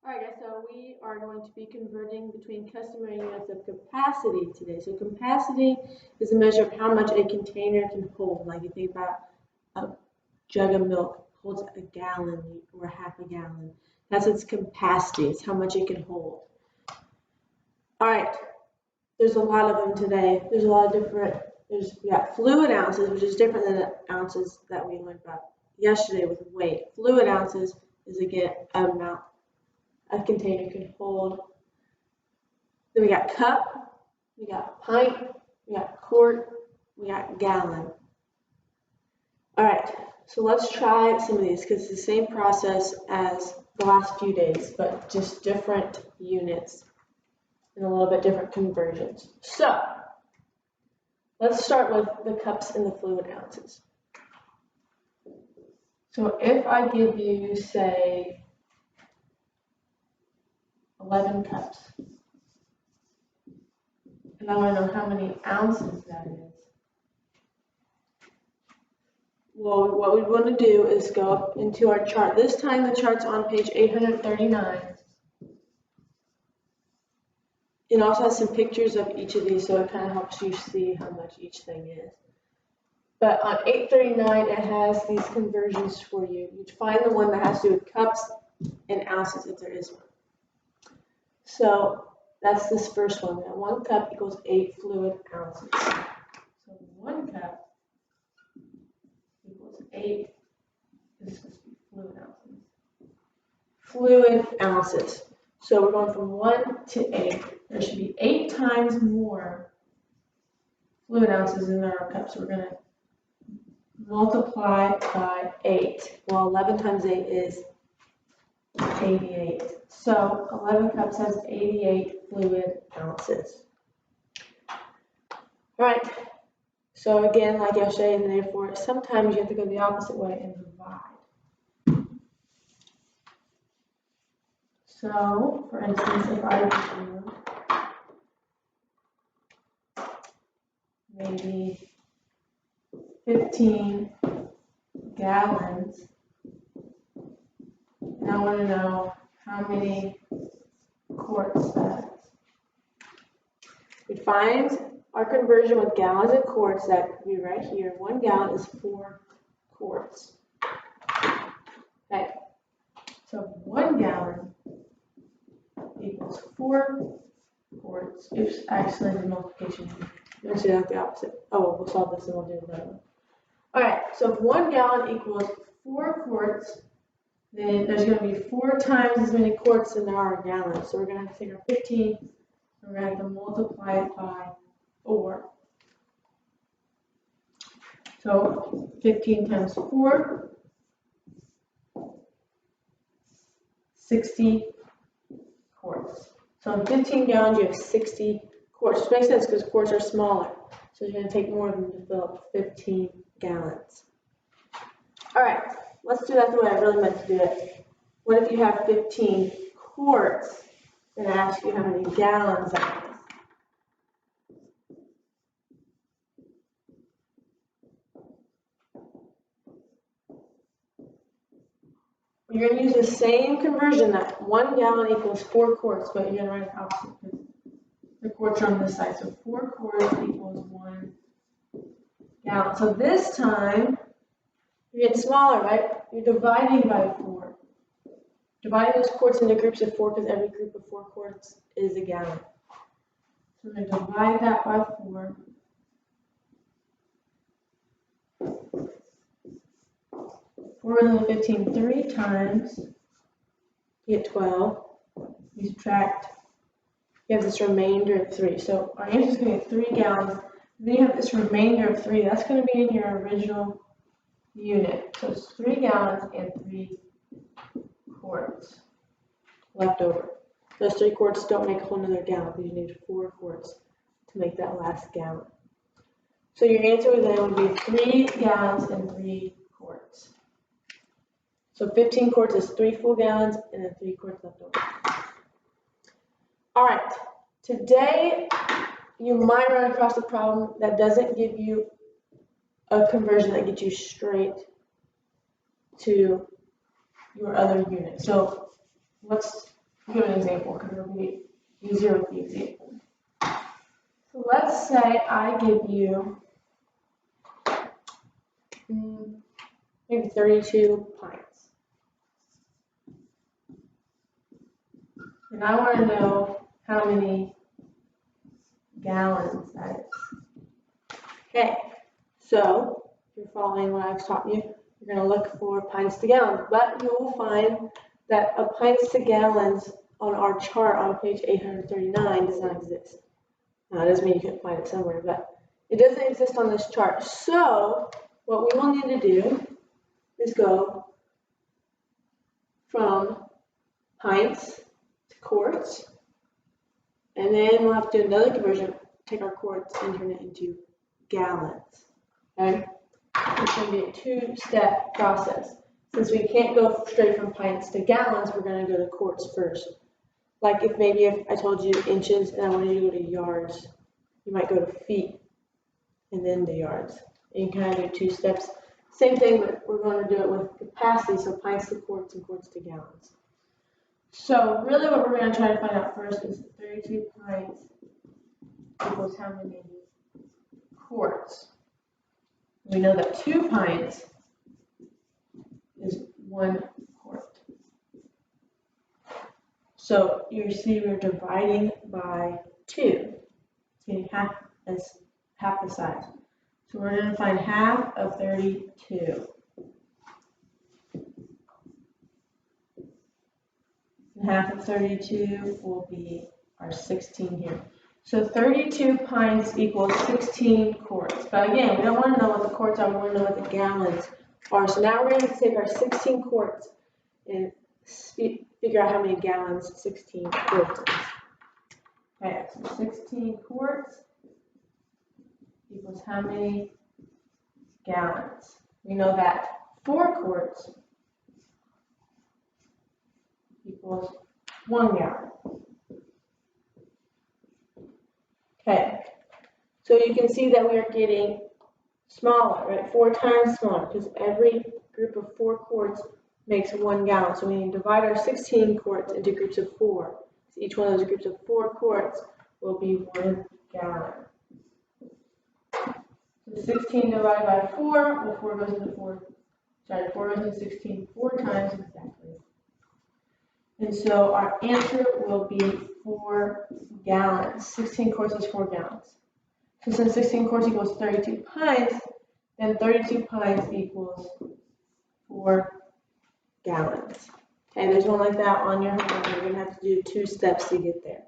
Alright guys, so we are going to be converting between customary units of capacity today. So capacity is a measure of how much a container can hold. Like you think about a jug of milk holds a gallon or half a gallon. That's its capacity. It's how much it can hold. Alright, there's a lot of them today. There's a lot of different, we got fluid ounces, which is different than the ounces that we learned about yesterday with weight. Fluid ounces is again an amount a container can hold. Then we got cup, we got pint, we got quart, we got gallon. All right, so let's try some of these because it's the same process as the last few days, but just different units and a little bit different conversions. So let's start with the cups and the fluid ounces. So if I give you, say, 11 cups. And I want to know how many ounces that is. Well, what we want to do is go up into our chart. This time the chart's on page 839. It also has some pictures of each of these, so it kind of helps you see how much each thing is. But on 839, it has these conversions for you. You find the one that has to do with cups and ounces, if there is one. So that's this first one. Now 1 cup equals 8 fluid ounces. So 1 cup equals 8. This is supposed to be fluid ounces. Fluid ounces. So we're going from 1 to 8. There should be 8 times more fluid ounces than there are cups. So we're going to multiply by 8. Well, 11 times 8 is 88. So 11 cups has 88 fluid ounces. All right. So again, like yesterday, and therefore, sometimes you have to go the opposite way and divide. So, for instance, if I do maybe 15 gallons, and I want to know how many quarts that is. We find our conversion with gallons and quarts, that could be right here. 1 gallon is 4 quarts. Okay, so 1 gallon equals 4 quarts. Oops, I actually did multiplication. Let's do that the opposite. Oh, we'll solve this and we'll do another one. All right, so if 1 gallon equals 4 quarts, then there's going to be 4 times as many quarts than there are gallons. So we're going to have to take our 15 and we're going to have to multiply it by 4. So 15 times 4, 60 quarts. So in 15 gallons, you have 60 quarts, which makes sense because quarts are smaller. So you're going to take more of them to fill up 15 gallons. All right. Let's do that the way I really meant to do it. What if you have 15 quarts and I ask you how many gallons that is? You're going to use the same conversion, that 1 gallon equals 4 quarts, but you're going to write it opposite because the quarts are on this side. So 4 quarts equals 1 gallon. So this time, you're getting smaller, right? You're dividing by 4. Dividing those quarts into groups of 4 because every group of 4 quarts is a gallon. So we're going to divide that by 4. 4 and then 15 3 times, you get 12. You subtract, you have this remainder of 3. So our answer is going to be 3 gallons. Then you have this remainder of 3. That's going to be in your original unit. So it's 3 gallons and 3 quarts left over. Those 3 quarts don't make a whole nother gallon because you need 4 quarts to make that last gallon. So your answer then would be 3 gallons and 3 quarts. So 15 quarts is 3 full gallons and then 3 quarts left over. All right, today you might run across a problem that doesn't give you a conversion that gets you straight to your other unit. So let's give an example because it'll be easier with the example. So let's say I give you maybe 32 pints. And I want to know how many gallons that is. Okay, so if you're following what I've taught you, you're going to look for pints to gallons, but you will find that a pints to gallons on our chart on page 839 does not exist. Now, it doesn't mean you can't find it somewhere, but it doesn't exist on this chart. So what we will need to do is go from pints to quarts, and then we'll have to do another conversion, take our quarts and turn it into gallons. Okay? It's going to be a two-step process. Since we can't go straight from pints to gallons, we're going to go to quarts first. Like if I told you inches and I wanted you to go to yards, you might go to feet and then to yards. And you can kind of do two steps. Same thing, but we're going to do it with capacity, so pints to quarts and quarts to gallons. So really what we're going to try to find out first is 32 pints equals how many quarts. We know that 2 pints is 1 quart. So you see we're dividing by 2. It's getting half the size. So we're going to find half of 32. And half of 32 will be our 16 here. So 32 pints equals 16 quarts. But again, we don't want to know what the quarts are, we want to know what the gallons are. So now we're going to take our 16 quarts and figure out how many gallons 16 quarts is. Okay, so 16 quarts equals how many gallons? We know that 4 quarts equals 1 gallon. Okay, so you can see that we are getting smaller, right? 4 times smaller, because every group of 4 quarts makes 1 gallon. So we need to divide our 16 quarts into groups of 4. So each one of those groups of 4 quarts will be 1 gallon. So 16 divided by 4, well, 4 goes into 16 4 times exactly. And so our answer will be 4 gallons. 16 quarts is 4 gallons. So since 16 quarts equals 32 pints, then 32 pints equals 4 gallons. Okay, there's one like that on your homework. You're going to have to do 2 steps to get there.